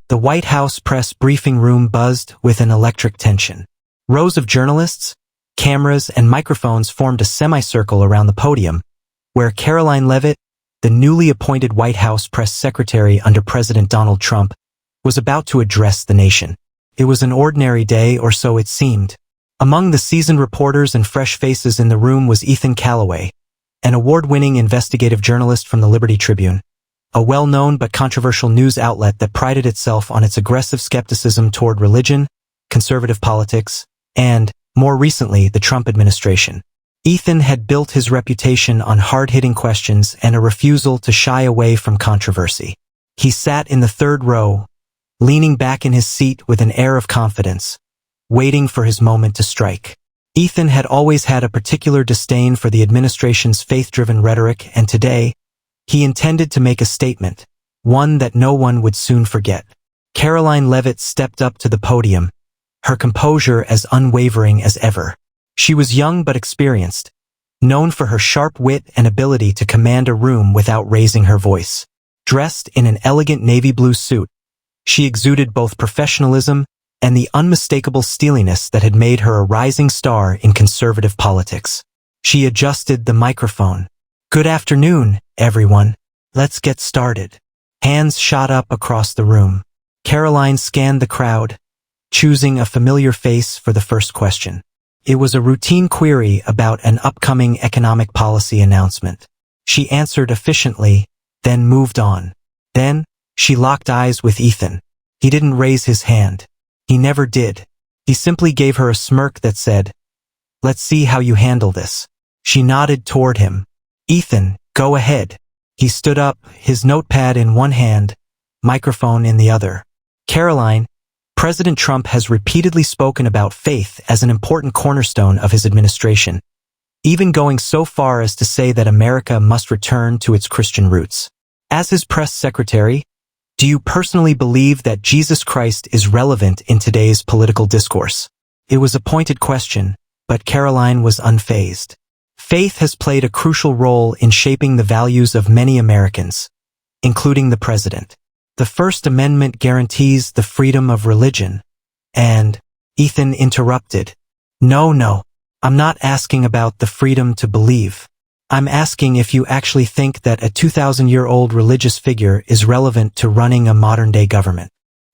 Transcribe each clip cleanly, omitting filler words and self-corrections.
The White House press briefing room buzzed with an electric tension. Rows of journalists, cameras, and microphones formed a semicircle around the podium, where Karoline Leavitt, the newly appointed White House press secretary under President Donald Trump, was about to address the nation. It was an ordinary day, or so it seemed. Among the seasoned reporters and fresh faces in the room was Ethan Callaway, an award-winning investigative journalist from the Liberty Tribune, a well-known but controversial news outlet that prided itself on its aggressive skepticism toward religion, conservative politics, and, more recently, the Trump administration. Ethan had built his reputation on hard-hitting questions and a refusal to shy away from controversy. He sat in the third row, leaning back in his seat with an air of confidence, waiting for his moment to strike. Ethan had always had a particular disdain for the administration's faith-driven rhetoric, and today, he intended to make a statement, one that no one would soon forget. Karoline Leavitt stepped up to the podium, her composure as unwavering as ever. She was young but experienced, known for her sharp wit and ability to command a room without raising her voice. Dressed in an elegant navy blue suit, she exuded both professionalism and the unmistakable steeliness that had made her a rising star in conservative politics. She adjusted the microphone. "Good afternoon, everyone. Let's get started." Hands shot up across the room. Karoline scanned the crowd, choosing a familiar face for the first question. It was a routine query about an upcoming economic policy announcement. She answered efficiently, then moved on. Then, she locked eyes with Ethan. He didn't raise his hand. He never did. He simply gave her a smirk that said, "Let's see how you handle this." She nodded toward him. "Ethan, go ahead." He stood up, his notepad in one hand, microphone in the other. "Karoline, President Trump has repeatedly spoken about faith as an important cornerstone of his administration, even going so far as to say that America must return to its Christian roots. As his press secretary, do you personally believe that Jesus Christ is relevant in today's political discourse?" It was a pointed question, but Karoline was unfazed. Faith has played a crucial role in shaping the values of many Americans, including the president. The First Amendment guarantees the freedom of religion. And, Ethan interrupted, No, I'm not asking about the freedom to believe. I'm asking if you actually think that a 2,000-year-old religious figure is relevant to running a modern-day government."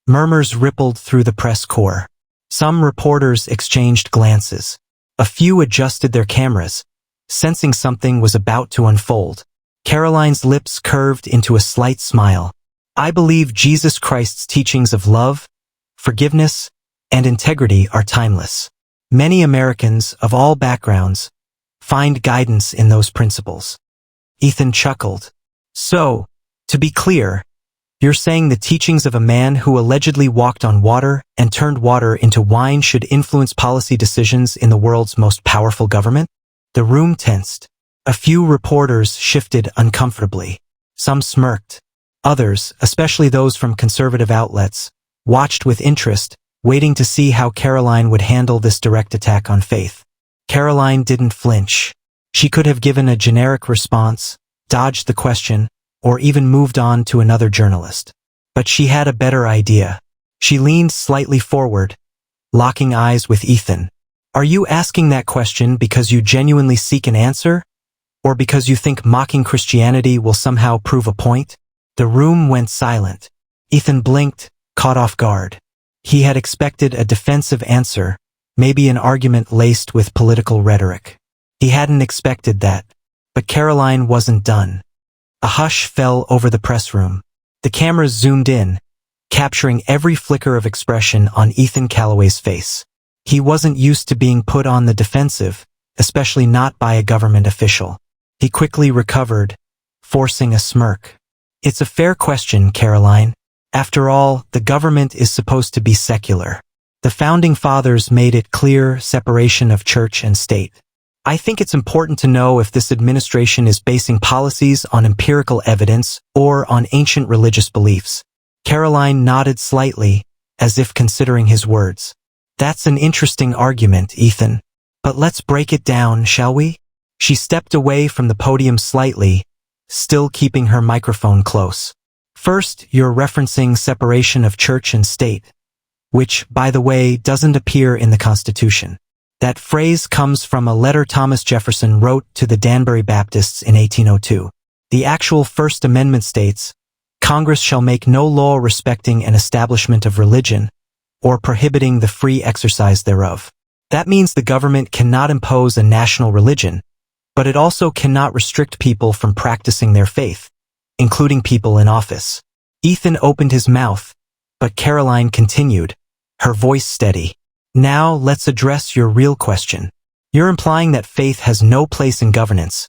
Murmurs rippled through the press corps. Some reporters exchanged glances. A few adjusted their cameras, sensing something was about to unfold. Karoline's lips curved into a slight smile. "I believe Jesus Christ's teachings of love, forgiveness, and integrity are timeless. Many Americans of all backgrounds find guidance in those principles." Ethan chuckled. "So, to be clear, you're saying the teachings of a man who allegedly walked on water and turned water into wine should influence policy decisions in the world's most powerful government?" The room tensed. A few reporters shifted uncomfortably. Some smirked. Others, especially those from conservative outlets, watched with interest, waiting to see how Karoline would handle this direct attack on faith. Karoline didn't flinch. She could have given a generic response, dodged the question, or even moved on to another journalist. But she had a better idea. She leaned slightly forward, locking eyes with Ethan. "Are you asking that question because you genuinely seek an answer? Or because you think mocking Christianity will somehow prove a point?" The room went silent. Ethan blinked, caught off guard. He had expected a defensive answer, maybe an argument laced with political rhetoric. He hadn't expected that. But Karoline wasn't done. A hush fell over the press room. The cameras zoomed in, capturing every flicker of expression on Ethan Callaway's face. He wasn't used to being put on the defensive, especially not by a government official. He quickly recovered, forcing a smirk. "It's a fair question, Karoline. After all, the government is supposed to be secular. The Founding Fathers made it clear separation of church and state. I think it's important to know if this administration is basing policies on empirical evidence or on ancient religious beliefs." Karoline nodded slightly, as if considering his words. "That's an interesting argument, Ethan. But let's break it down, shall we?" She stepped away from the podium slightly, still keeping her microphone close. First, you're referencing separation of church and state, which, by the way, doesn't appear in the Constitution. That phrase comes from a letter Thomas Jefferson wrote to the Danbury Baptists in 1802. The actual First Amendment states, "Congress shall make no law respecting an establishment of religion, or prohibiting the free exercise thereof." That means the government cannot impose a national religion, but it also cannot restrict people from practicing their faith, including people in office. Ethan opened his mouth, but Karoline continued, her voice steady. Now let's address your real question. You're implying that faith has no place in governance,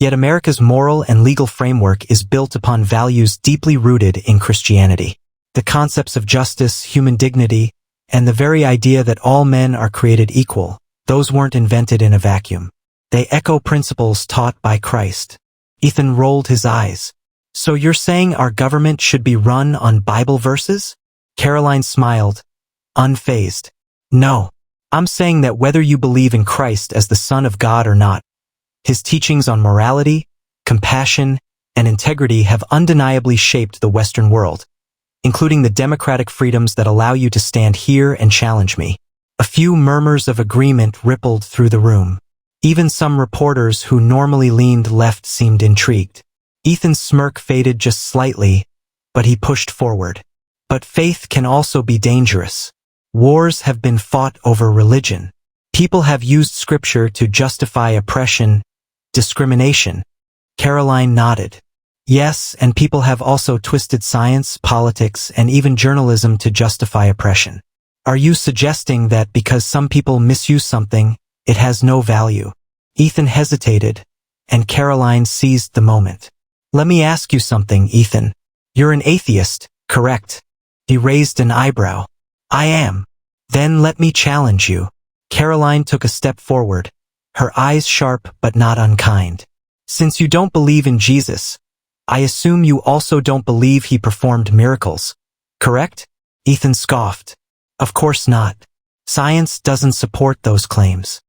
yet America's moral and legal framework is built upon values deeply rooted in Christianity. The concepts of justice, human dignity, and the very idea that all men are created equal, those weren't invented in a vacuum. They echo principles taught by Christ. Ethan rolled his eyes. So you're saying our government should be run on Bible verses? Karoline smiled, unfazed. No, I'm saying that whether you believe in Christ as the Son of God or not, his teachings on morality, compassion, and integrity have undeniably shaped the Western world, including the democratic freedoms that allow you to stand here and challenge me. A few murmurs of agreement rippled through the room. Even some reporters who normally leaned left seemed intrigued. Ethan's smirk faded just slightly, but he pushed forward. But faith can also be dangerous. Wars have been fought over religion. People have used scripture to justify oppression, discrimination. Karoline nodded. Yes, and people have also twisted science, politics, and even journalism to justify oppression. Are you suggesting that because some people misuse something, it has no value? Ethan hesitated, and Karoline seized the moment. Let me ask you something, Ethan. You're an atheist, correct? He raised an eyebrow. I am. Then let me challenge you. Karoline took a step forward, her eyes sharp but not unkind. Since you don't believe in Jesus, I assume you also don't believe he performed miracles, correct? Ethan scoffed. Of course not. Science doesn't support those claims.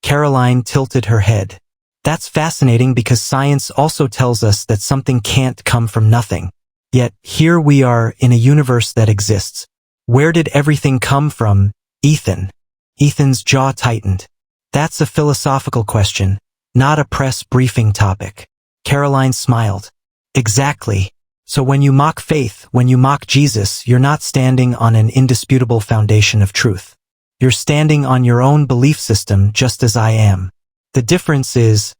Karoline tilted her head. That's fascinating because science also tells us that something can't come from nothing. Yet, here we are in a universe that exists. Where did everything come from, Ethan? Ethan's jaw tightened. That's a philosophical question, not a press briefing topic. Karoline smiled. Exactly. So when you mock faith, when you mock Jesus, you're not standing on an indisputable foundation of truth. You're standing on your own belief system just as I am. The difference is,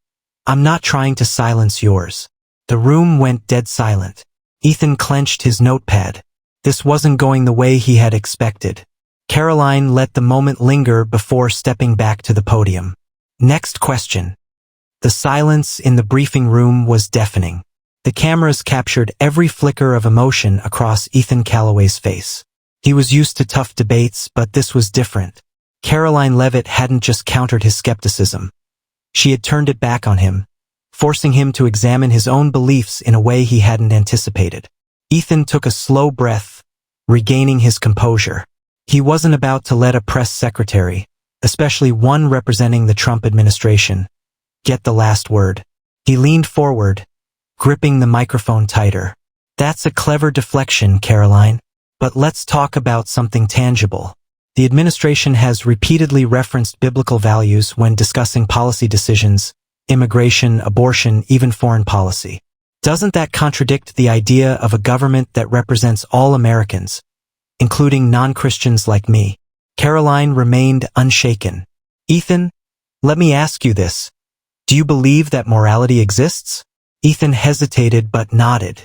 I'm not trying to silence yours. The room went dead silent. Ethan clenched his notepad. This wasn't going the way he had expected. Karoline let the moment linger before stepping back to the podium. Next question. The silence in the briefing room was deafening. The cameras captured every flicker of emotion across Ethan Calloway's face. He was used to tough debates, but this was different. Karoline Leavitt hadn't just countered his skepticism. She had turned it back on him, forcing him to examine his own beliefs in a way he hadn't anticipated. Ethan took a slow breath, regaining his composure. He wasn't about to let a press secretary, especially one representing the Trump administration, get the last word. He leaned forward, gripping the microphone tighter. That's a clever deflection, Karoline. But let's talk about something tangible. The administration has repeatedly referenced biblical values when discussing policy decisions, immigration, abortion, even foreign policy. Doesn't that contradict the idea of a government that represents all Americans, including non-Christians like me? Karoline remained unshaken. Ethan, let me ask you this. Do you believe that morality exists? Ethan hesitated but nodded.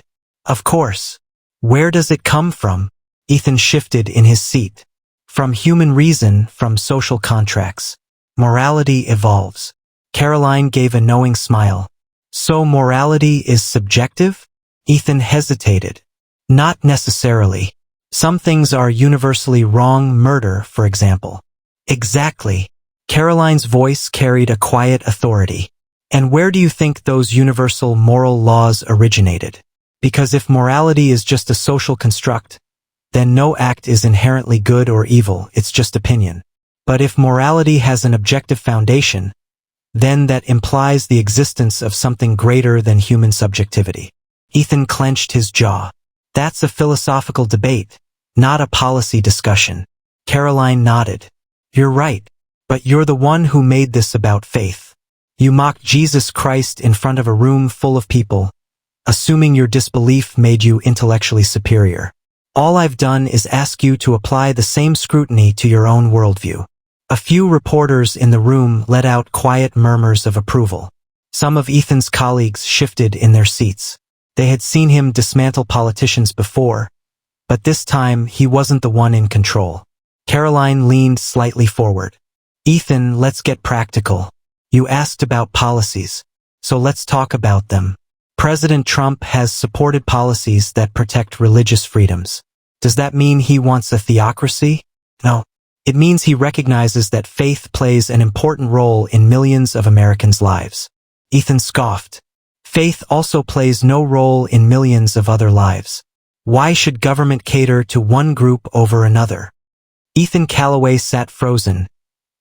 Of course. Where does it come from? Ethan shifted in his seat. From human reason, from social contracts. Morality evolves. Karoline gave a knowing smile. So morality is subjective? Ethan hesitated. Not necessarily. Some things are universally wrong, murder, for example. Exactly. Karoline's voice carried a quiet authority. And where do you think those universal moral laws originated? Because if morality is just a social construct, then no act is inherently good or evil, it's just opinion. But if morality has an objective foundation, then that implies the existence of something greater than human subjectivity. Ethan clenched his jaw. That's a philosophical debate, not a policy discussion. Karoline nodded. You're right, but you're the one who made this about faith. You mocked Jesus Christ in front of a room full of people, assuming your disbelief made you intellectually superior. All I've done is ask you to apply the same scrutiny to your own worldview. A few reporters in the room let out quiet murmurs of approval. Some of Ethan's colleagues shifted in their seats. They had seen him dismantle politicians before, but this time he wasn't the one in control. Karoline leaned slightly forward. Ethan, let's get practical. You asked about policies, so let's talk about them. President Trump has supported policies that protect religious freedoms. Does that mean he wants a theocracy? No. It means he recognizes that faith plays an important role in millions of Americans' lives. Ethan scoffed. Faith also plays no role in millions of other lives. Why should government cater to one group over another? Ethan Calloway sat frozen,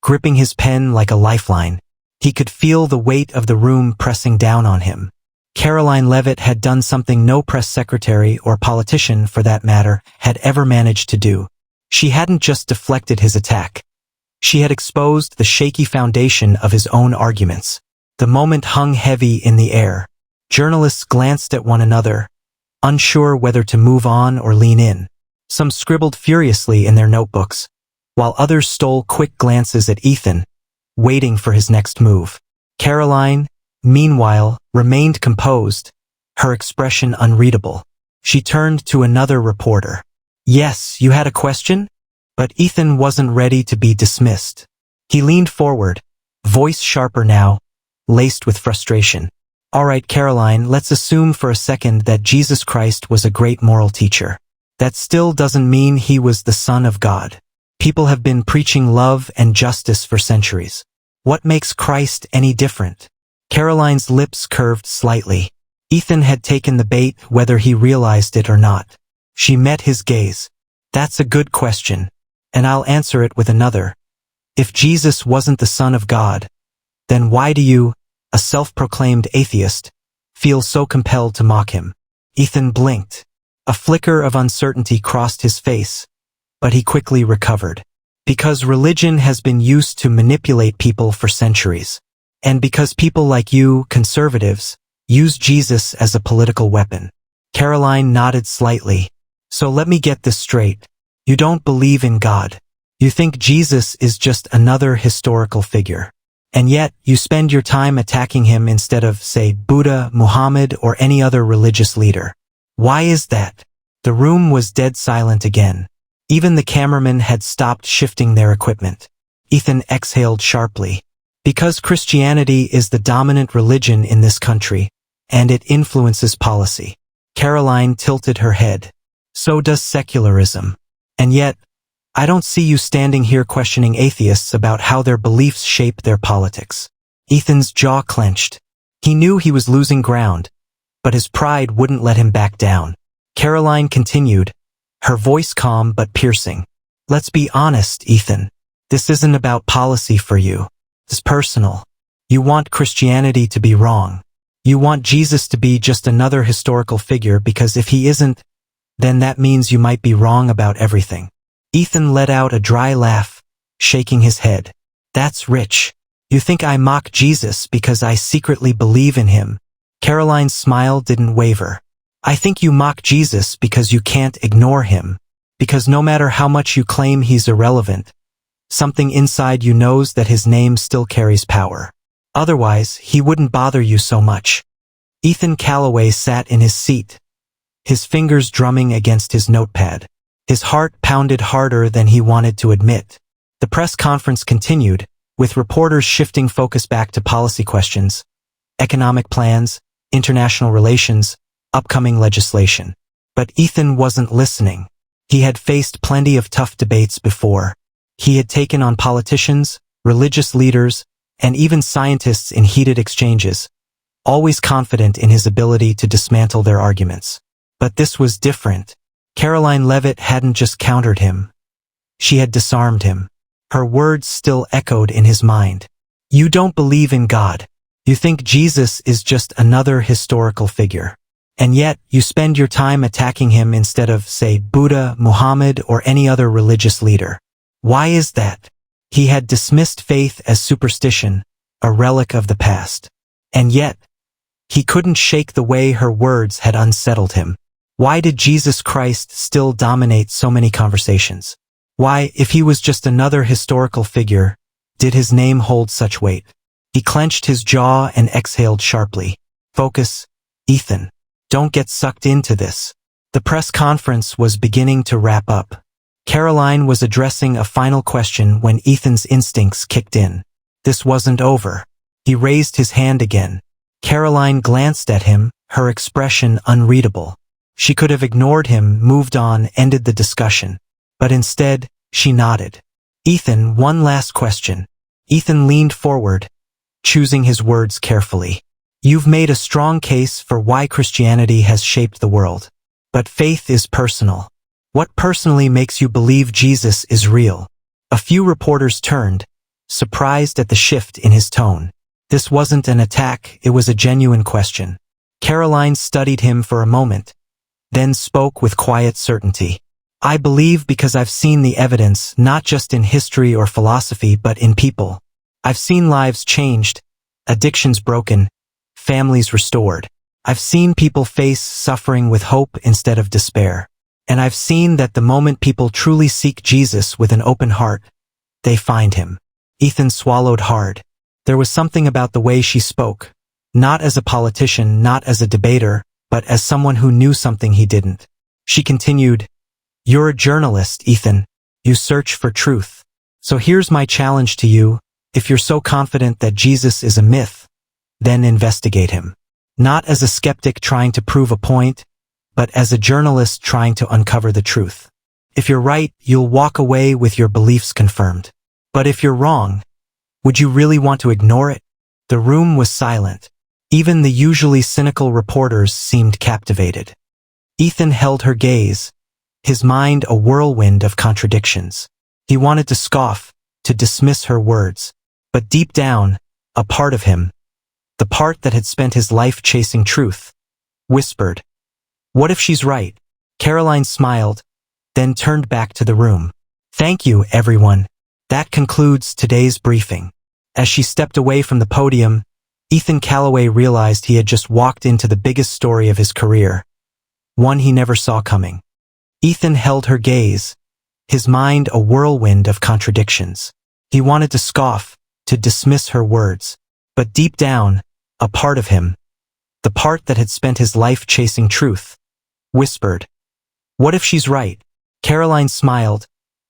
gripping his pen like a lifeline. He could feel the weight of the room pressing down on him. Karoline Leavitt had done something no press secretary or politician, for that matter, had ever managed to do. She hadn't just deflected his attack. She had exposed the shaky foundation of his own arguments. The moment hung heavy in the air. Journalists glanced at one another, unsure whether to move on or lean in. Some scribbled furiously in their notebooks, while others stole quick glances at Ethan, waiting for his next move. Karoline, meanwhile, remained composed, her expression unreadable. She turned to another reporter. Yes, you had a question? But Ethan wasn't ready to be dismissed. He leaned forward, voice sharper now, laced with frustration. All right, Karoline, let's assume for a second that Jesus Christ was a great moral teacher. That still doesn't mean he was the Son of God. People have been preaching love and justice for centuries. What makes Christ any different? Karoline's lips curved slightly. Ethan had taken the bait, whether he realized it or not. She met his gaze. That's a good question, and I'll answer it with another. If Jesus wasn't the Son of God, then why do you, a self-proclaimed atheist, feel so compelled to mock him? Ethan blinked. A flicker of uncertainty crossed his face, but he quickly recovered. Because religion has been used to manipulate people for centuries. And because people like you, conservatives, use Jesus as a political weapon. Karoline nodded slightly. So let me get this straight. You don't believe in God. You think Jesus is just another historical figure. And yet, you spend your time attacking him instead of, say, Buddha, Muhammad, or any other religious leader. Why is that? The room was dead silent again. Even the cameramen had stopped shifting their equipment. Ethan exhaled sharply. Because Christianity is the dominant religion in this country, and it influences policy. Karoline tilted her head. So does secularism. And yet, I don't see you standing here questioning atheists about how their beliefs shape their politics. Ethan's jaw clenched. He knew he was losing ground, but his pride wouldn't let him back down. Karoline continued, her voice calm but piercing. Let's be honest, Ethan. This isn't about policy for you. It's personal. You want Christianity to be wrong. You want Jesus to be just another historical figure because if he isn't, then that means you might be wrong about everything. Ethan let out a dry laugh, shaking his head. That's rich. You think I mock Jesus because I secretly believe in him? Karoline's smile didn't waver. I think you mock Jesus because you can't ignore him, because no matter how much you claim he's irrelevant, something inside you knows that his name still carries power. Otherwise, he wouldn't bother you so much. Ethan Calloway sat in his seat, his fingers drumming against his notepad. His heart pounded harder than he wanted to admit. The press conference continued, with reporters shifting focus back to policy questions, economic plans, international relations, upcoming legislation. But Ethan wasn't listening. He had faced plenty of tough debates before. He had taken on politicians, religious leaders, and even scientists in heated exchanges, always confident in his ability to dismantle their arguments. But this was different. Karoline Leavitt hadn't just countered him. She had disarmed him. Her words still echoed in his mind. You don't believe in God. You think Jesus is just another historical figure. And yet, you spend your time attacking him instead of, say, Buddha, Muhammad, or any other religious leader. Why is that? He had dismissed faith as superstition, a relic of the past. And yet, he couldn't shake the way her words had unsettled him. Why did Jesus Christ still dominate so many conversations? Why, if he was just another historical figure, did his name hold such weight? He clenched his jaw and exhaled sharply. Focus, Ethan. Don't get sucked into this. The press conference was beginning to wrap up. Karoline was addressing a final question when Ethan's instincts kicked in. This wasn't over. He raised his hand again. Karoline glanced at him, her expression unreadable. She could have ignored him, moved on, ended the discussion. But instead, she nodded. Ethan, one last question. Ethan leaned forward, choosing his words carefully. You've made a strong case for why Christianity has shaped the world. But faith is personal. What personally makes you believe Jesus is real? A few reporters turned, surprised at the shift in his tone. This wasn't an attack, it was a genuine question. Karoline studied him for a moment, then spoke with quiet certainty. I believe because I've seen the evidence, not just in history or philosophy, but in people. I've seen lives changed, addictions broken, families restored. I've seen people face suffering with hope instead of despair. And I've seen that the moment people truly seek Jesus with an open heart, they find him. Ethan swallowed hard. There was something about the way she spoke, not as a politician, not as a debater, but as someone who knew something he didn't. She continued, You're a journalist, Ethan. You search for truth. So here's my challenge to you. If you're so confident that Jesus is a myth, then investigate him. Not as a skeptic trying to prove a point, but as a journalist trying to uncover the truth. If you're right, you'll walk away with your beliefs confirmed. But if you're wrong, would you really want to ignore it? The room was silent. Even the usually cynical reporters seemed captivated. Ethan held her gaze, his mind a whirlwind of contradictions. He wanted to scoff, to dismiss her words. But deep down, a part of him, the part that had spent his life chasing truth, whispered, What if she's right? Karoline smiled, then turned back to the room. Thank you, everyone. That concludes today's briefing. As she stepped away from the podium, Ethan Calloway realized he had just walked into the biggest story of his career, one he never saw coming. Ethan held her gaze, his mind a whirlwind of contradictions. He wanted to scoff, to dismiss her words. But deep down, a part of him, the part that had spent his life chasing truth, whispered, What if she's right? Karoline smiled,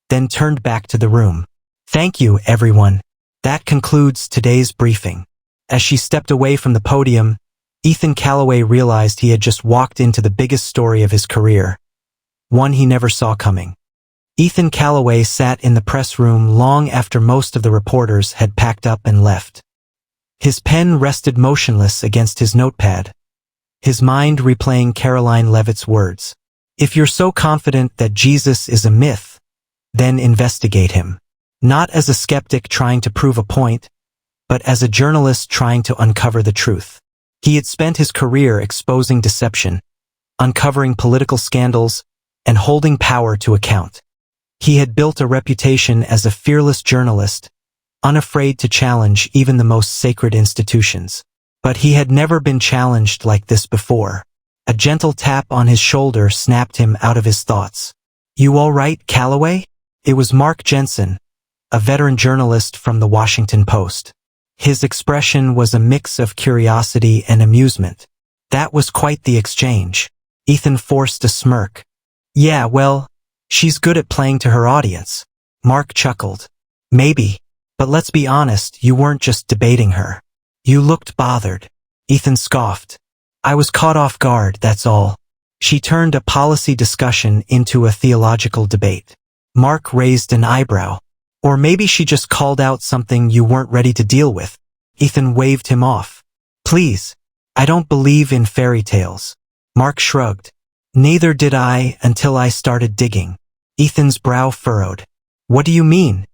then turned back to the room. Thank you, everyone. That concludes today's briefing. As she stepped away from the podium, Ethan Calloway realized he had just walked into the biggest story of his career, one he never saw coming. Ethan Calloway sat in the press room long after most of the reporters had packed up and left. His pen rested motionless against his notepad, his mind replaying Karoline Leavitt's words. If you're so confident that Jesus is a myth, then investigate him. Not as a skeptic trying to prove a point, but as a journalist trying to uncover the truth. He had spent his career exposing deception, uncovering political scandals, and holding power to account. He had built a reputation as a fearless journalist, unafraid to challenge even the most sacred institutions. But he had never been challenged like this before. A gentle tap on his shoulder snapped him out of his thoughts. You all right, Calloway? It was Mark Jensen, a veteran journalist from the Washington Post. His expression was a mix of curiosity and amusement. That was quite the exchange. Ethan forced a smirk. Yeah, well, she's good at playing to her audience. Mark chuckled. Maybe. But let's be honest, you weren't just debating her. You looked bothered. Ethan scoffed. I was caught off guard, that's all. She turned a policy discussion into a theological debate. Mark raised an eyebrow. Or maybe she just called out something you weren't ready to deal with. Ethan waved him off. Please, I don't believe in fairy tales. Mark shrugged. Neither did I until I started digging. Ethan's brow furrowed. What do you mean?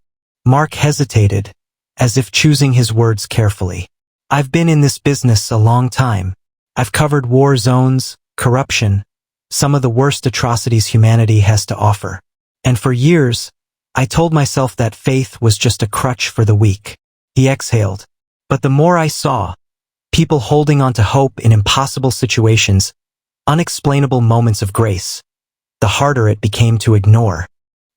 Mark hesitated, as if choosing his words carefully. I've been in this business a long time. I've covered war zones, corruption, some of the worst atrocities humanity has to offer. And for years, I told myself that faith was just a crutch for the weak. He exhaled. But the more I saw, people holding on to hope in impossible situations, unexplainable moments of grace, the harder it became to ignore.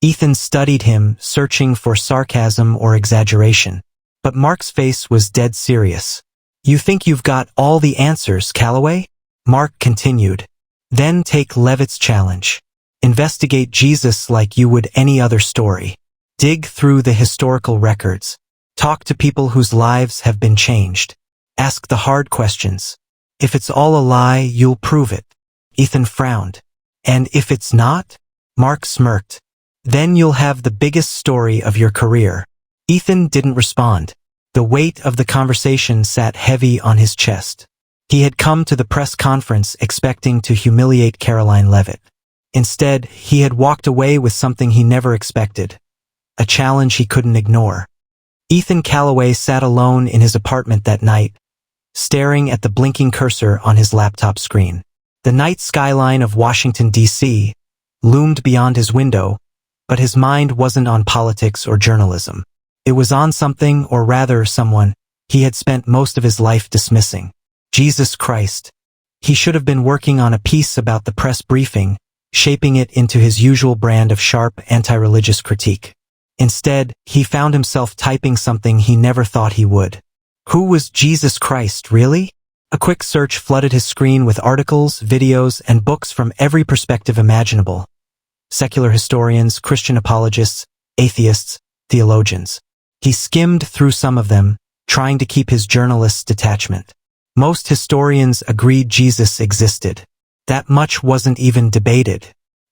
Ethan studied him, searching for sarcasm or exaggeration. But Mark's face was dead serious. You think you've got all the answers, Calloway? Mark continued. Then take Leavitt's challenge. Investigate Jesus like you would any other story. Dig through the historical records. Talk to people whose lives have been changed. Ask the hard questions. If it's all a lie, you'll prove it. Ethan frowned. And if it's not? Mark smirked. Then you'll have the biggest story of your career. Ethan didn't respond. The weight of the conversation sat heavy on his chest. He had come to the press conference expecting to humiliate Karoline Leavitt. Instead, he had walked away with something he never expected. A challenge he couldn't ignore. Ethan Calloway sat alone in his apartment that night, staring at the blinking cursor on his laptop screen. The night skyline of Washington, D.C. loomed beyond his window, but his mind wasn't on politics or journalism. It was on something, or rather someone, he had spent most of his life dismissing. Jesus Christ. He should have been working on a piece about the press briefing, shaping it into his usual brand of sharp, anti-religious critique. Instead, he found himself typing something he never thought he would. Who was Jesus Christ, really? A quick search flooded his screen with articles, videos, and books from every perspective imaginable. Secular historians, Christian apologists, atheists, theologians. He skimmed through some of them, trying to keep his journalist's detachment. Most historians agreed Jesus existed. That much wasn't even debated.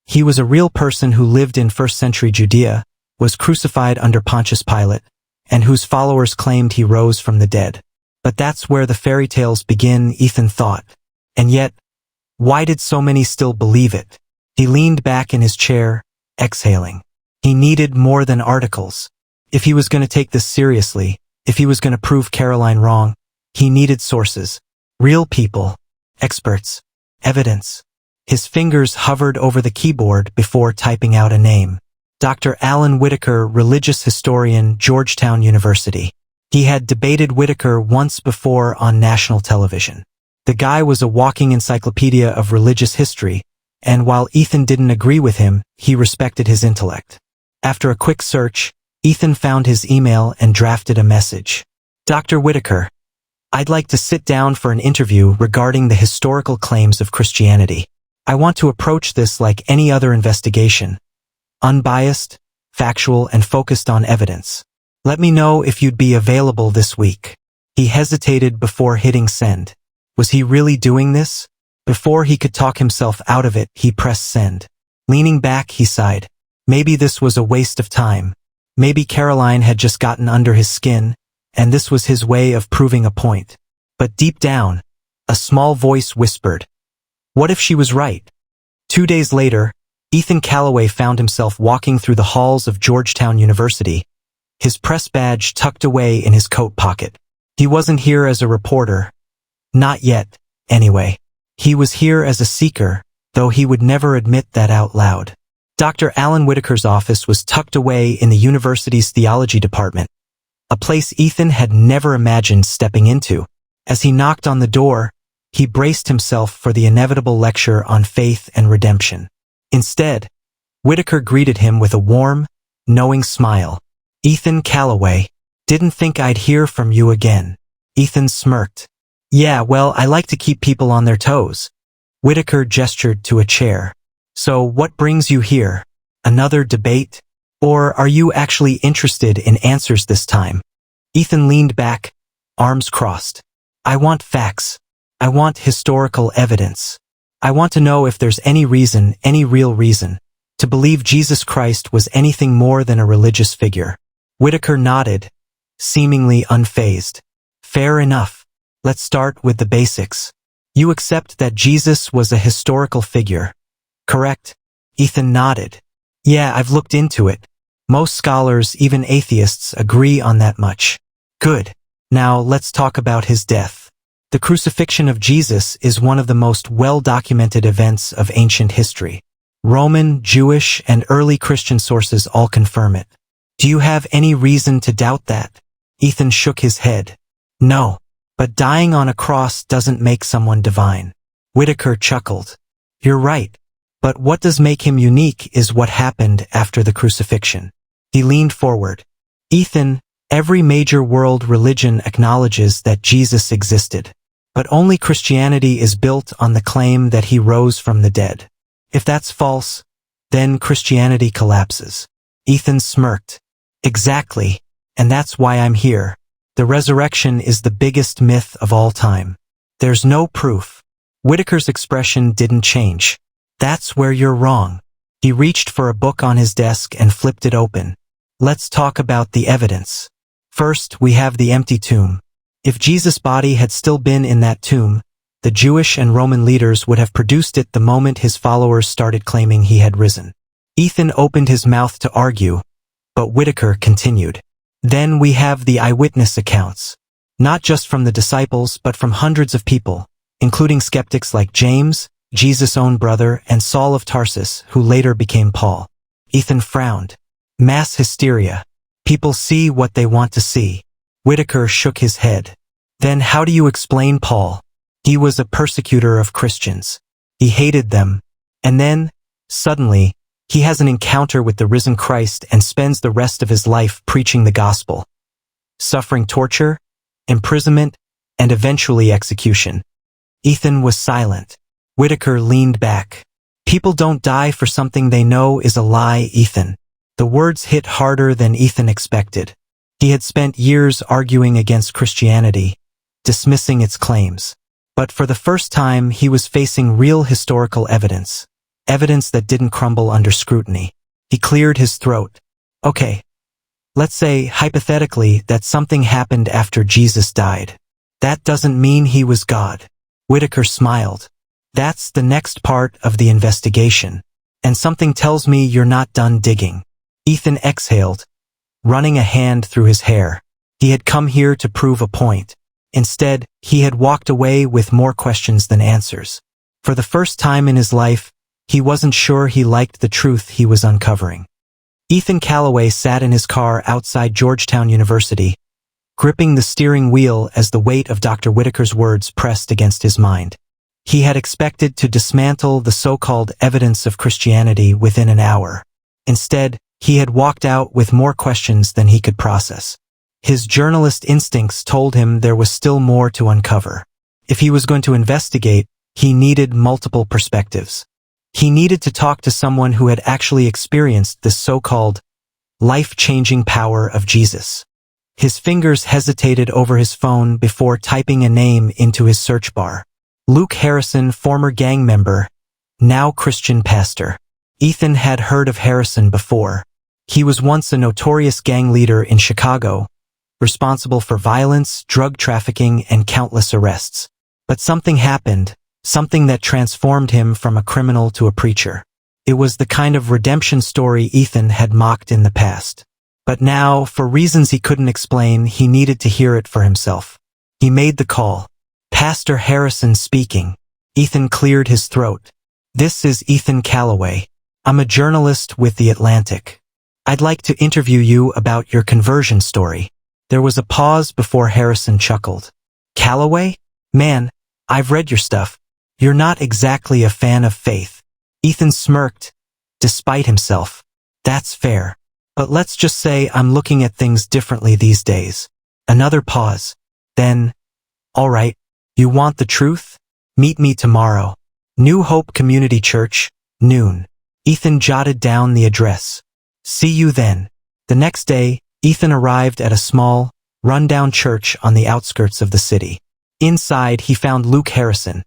He was a real person who lived in first-century Judea, was crucified under Pontius Pilate, and whose followers claimed he rose from the dead. But that's where the fairy tales begin, Ethan thought. And yet, why did so many still believe it? He leaned back in his chair, exhaling. He needed more than articles. If he was going to take this seriously, if he was going to prove Karoline wrong, he needed sources. Real people. Experts. Evidence. His fingers hovered over the keyboard before typing out a name. Dr. Alan Whitaker, religious historian, Georgetown University. He had debated Whitaker once before on national television. The guy was a walking encyclopedia of religious history, and while Ethan didn't agree with him, he respected his intellect. After a quick search, Ethan found his email and drafted a message. Dr. Whitaker, I'd like to sit down for an interview regarding the historical claims of Christianity. I want to approach this like any other investigation. Unbiased, factual, and focused on evidence. Let me know if you'd be available this week. He hesitated before hitting send. Was he really doing this? Before he could talk himself out of it, he pressed send. Leaning back, he sighed. Maybe this was a waste of time. Maybe Karoline had just gotten under his skin, and this was his way of proving a point. But deep down, a small voice whispered, what if she was right? 2 days later, Ethan Calloway found himself walking through the halls of Georgetown University, his press badge tucked away in his coat pocket. He wasn't here as a reporter. Not yet, anyway. He was here as a seeker, though he would never admit that out loud. Dr. Alan Whitaker's office was tucked away in the university's theology department, a place Ethan had never imagined stepping into. As he knocked on the door, he braced himself for the inevitable lecture on faith and redemption. Instead, Whitaker greeted him with a warm, knowing smile. Ethan Calloway, didn't think I'd hear from you again. Ethan smirked. Yeah, well, I like to keep people on their toes. Whitaker gestured to a chair. So what brings you here? Another debate? Or are you actually interested in answers this time? Ethan leaned back, arms crossed. I want facts. I want historical evidence. I want to know if there's any reason, any real reason, to believe Jesus Christ was anything more than a religious figure. Whitaker nodded, seemingly unfazed. Fair enough. Let's start with the basics. You accept that Jesus was a historical figure, correct? Ethan nodded. Yeah, I've looked into it. Most scholars, even atheists, agree on that much. Good. Now let's talk about his death. The crucifixion of Jesus is one of the most well-documented events of ancient history. Roman, Jewish, and early Christian sources all confirm it. Do you have any reason to doubt that? Ethan shook his head. No, but dying on a cross doesn't make someone divine. Whitaker chuckled. You're right. But what does make him unique is what happened after the crucifixion. He leaned forward. Ethan, every major world religion acknowledges that Jesus existed. But only Christianity is built on the claim that he rose from the dead. If that's false, then Christianity collapses. Ethan smirked. Exactly, and that's why I'm here. The resurrection is the biggest myth of all time. There's no proof. Whitaker's expression didn't change. That's where you're wrong. He reached for a book on his desk and flipped it open. Let's talk about the evidence. First, we have the empty tomb. If Jesus' body had still been in that tomb, the Jewish and Roman leaders would have produced it the moment his followers started claiming he had risen. Ethan opened his mouth to argue, but Whitaker continued. Then we have the eyewitness accounts. Not just from the disciples, but from hundreds of people, including skeptics like James, Jesus' own brother, and Saul of Tarsus, who later became Paul. Ethan frowned. Mass hysteria. People see what they want to see. Whitaker shook his head. Then how do you explain Paul? He was a persecutor of Christians. He hated them. And then, suddenly, he has an encounter with the risen Christ and spends the rest of his life preaching the gospel. Suffering torture, imprisonment, and eventually execution. Ethan was silent. Whitaker leaned back. People don't die for something they know is a lie, Ethan. The words hit harder than Ethan expected. He had spent years arguing against Christianity, dismissing its claims. But for the first time, he was facing real historical evidence. Evidence that didn't crumble under scrutiny. He cleared his throat. Okay. Let's say, hypothetically, that something happened after Jesus died. That doesn't mean he was God. Whitaker smiled. That's the next part of the investigation. And something tells me you're not done digging. Ethan exhaled, running a hand through his hair. He had come here to prove a point. Instead, he had walked away with more questions than answers. For the first time in his life, he wasn't sure he liked the truth he was uncovering. Ethan Calloway sat in his car outside Georgetown University, gripping the steering wheel as the weight of Dr. Whitaker's words pressed against his mind. He had expected to dismantle the so-called evidence of Christianity within an hour. Instead, he had walked out with more questions than he could process. His journalist instincts told him there was still more to uncover. If he was going to investigate, he needed multiple perspectives. He needed to talk to someone who had actually experienced this so-called life-changing power of Jesus. His fingers hesitated over his phone before typing a name into his search bar. Luke Harrison, former gang member, now Christian pastor. Ethan had heard of Harrison before. He was once a notorious gang leader in Chicago, responsible for violence, drug trafficking, and countless arrests. But something happened, something that transformed him from a criminal to a preacher. It was the kind of redemption story Ethan had mocked in the past. But now, for reasons he couldn't explain, he needed to hear it for himself. He made the call. Pastor Harrison speaking. Ethan cleared his throat. This is Ethan Calloway. I'm a journalist with The Atlantic. I'd like to interview you about your conversion story. There was a pause before Harrison chuckled. Calloway? Man, I've read your stuff. You're not exactly a fan of faith. Ethan smirked, despite himself. That's fair. But let's just say I'm looking at things differently these days. Another pause. Then, all right, you want the truth? Meet me tomorrow. New Hope Community Church, noon. Ethan jotted down the address. See you then. The next day, Ethan arrived at a small, run-down church on the outskirts of the city. Inside, he found Luke Harrison,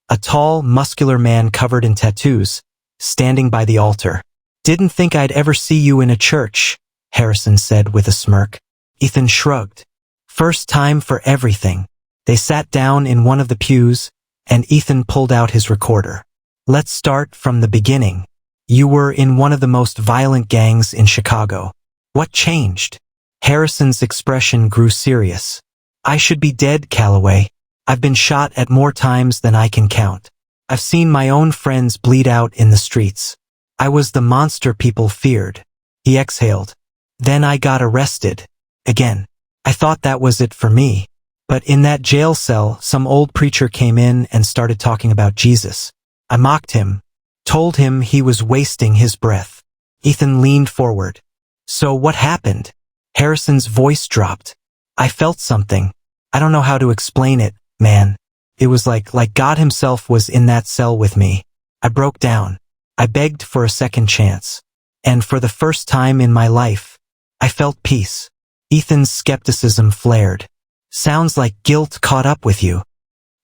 a tall, muscular man covered in tattoos, standing by the altar. Didn't think I'd ever see you in a church, Harrison said with a smirk. Ethan shrugged. First time for everything. They sat down in one of the pews, and Ethan pulled out his recorder. Let's start from the beginning. You were in one of the most violent gangs in Chicago. What changed? Harrison's expression grew serious. I should be dead, Calloway. I've been shot at more times than I can count. I've seen my own friends bleed out in the streets. I was the monster people feared. He exhaled. Then I got arrested. Again. I thought that was it for me. But in that jail cell, some old preacher came in and started talking about Jesus. I mocked him, told him he was wasting his breath. Ethan leaned forward. So what happened? Harrison's voice dropped. I felt something. I don't know how to explain it, man. It was like God himself was in that cell with me. I broke down. I begged for a second chance. And for the first time in my life, I felt peace. Ethan's skepticism flared. Sounds like guilt caught up with you.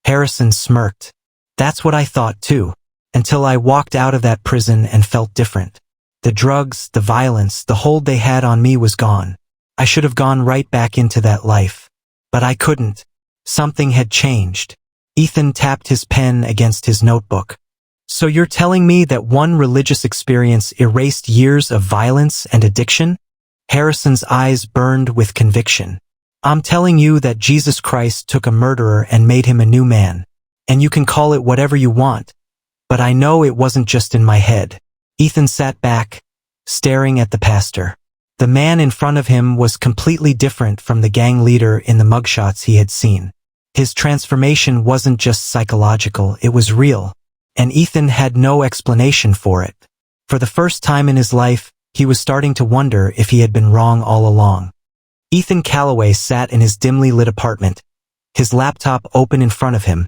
Harrison smirked. That's what I thought too, until I walked out of that prison and felt different. The drugs, the violence, the hold they had on me was gone. I should have gone right back into that life. But I couldn't. Something had changed. Ethan tapped his pen against his notebook. So you're telling me that one religious experience erased years of violence and addiction? Harrison's eyes burned with conviction. I'm telling you that Jesus Christ took a murderer and made him a new man. And you can call it whatever you want. But I know it wasn't just in my head. Ethan sat back, staring at the pastor. The man in front of him was completely different from the gang leader in the mugshots he had seen. His transformation wasn't just psychological, it was real. And Ethan had no explanation for it. For the first time in his life, he was starting to wonder if he had been wrong all along. Ethan Calloway sat in his dimly lit apartment, his laptop open in front of him,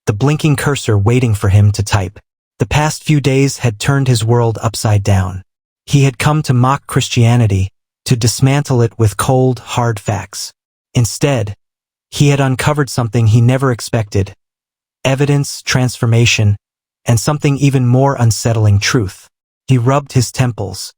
the blinking cursor waiting for him to type. The past few days had turned his world upside down. He had come to mock Christianity, to dismantle it with cold, hard facts. Instead, he had uncovered something he never expected: evidence, transformation, and something even more unsettling: truth. He rubbed his temples.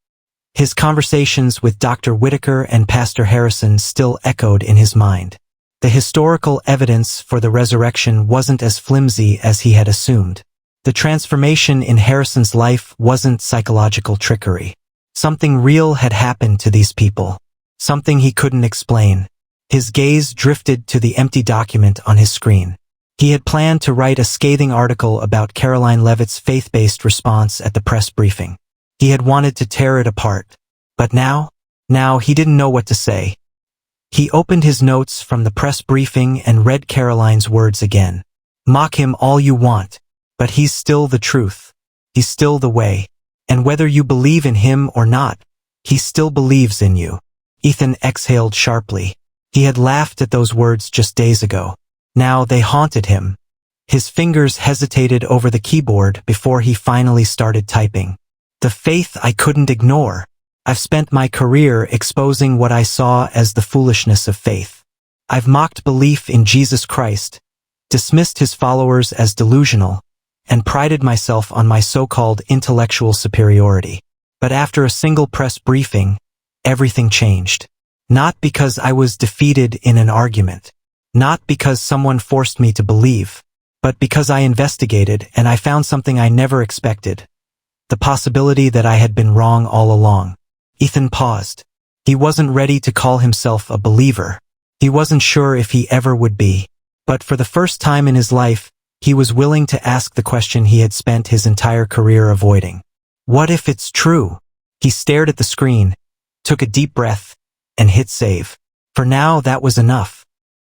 His conversations with Dr. Whitaker and Pastor Harrison still echoed in his mind. The historical evidence for the resurrection wasn't as flimsy as he had assumed. The transformation in Harrison's life wasn't psychological trickery. Something real had happened to these people. Something he couldn't explain. His gaze drifted to the empty document on his screen. He had planned to write a scathing article about Karoline Leavitt's faith-based response at the press briefing. He had wanted to tear it apart. But now he didn't know what to say. He opened his notes from the press briefing and read Karoline's words again. Mock him all you want, but he's still the truth. He's still the way. And whether you believe in him or not, he still believes in you. Ethan exhaled sharply. He had laughed at those words just days ago. Now they haunted him. His fingers hesitated over the keyboard before he finally started typing. The faith I couldn't ignore. I've spent my career exposing what I saw as the foolishness of faith. I've mocked belief in Jesus Christ, dismissed his followers as delusional, and prided myself on my so-called intellectual superiority. But after a single press briefing, everything changed. Not because I was defeated in an argument. Not because someone forced me to believe. But because I investigated and I found something I never expected. The possibility that I had been wrong all along. Ethan paused. He wasn't ready to call himself a believer. He wasn't sure if he ever would be. But for the first time in his life, he was willing to ask the question he had spent his entire career avoiding. What if it's true? He stared at the screen, took a deep breath, and hit save. For now, that was enough.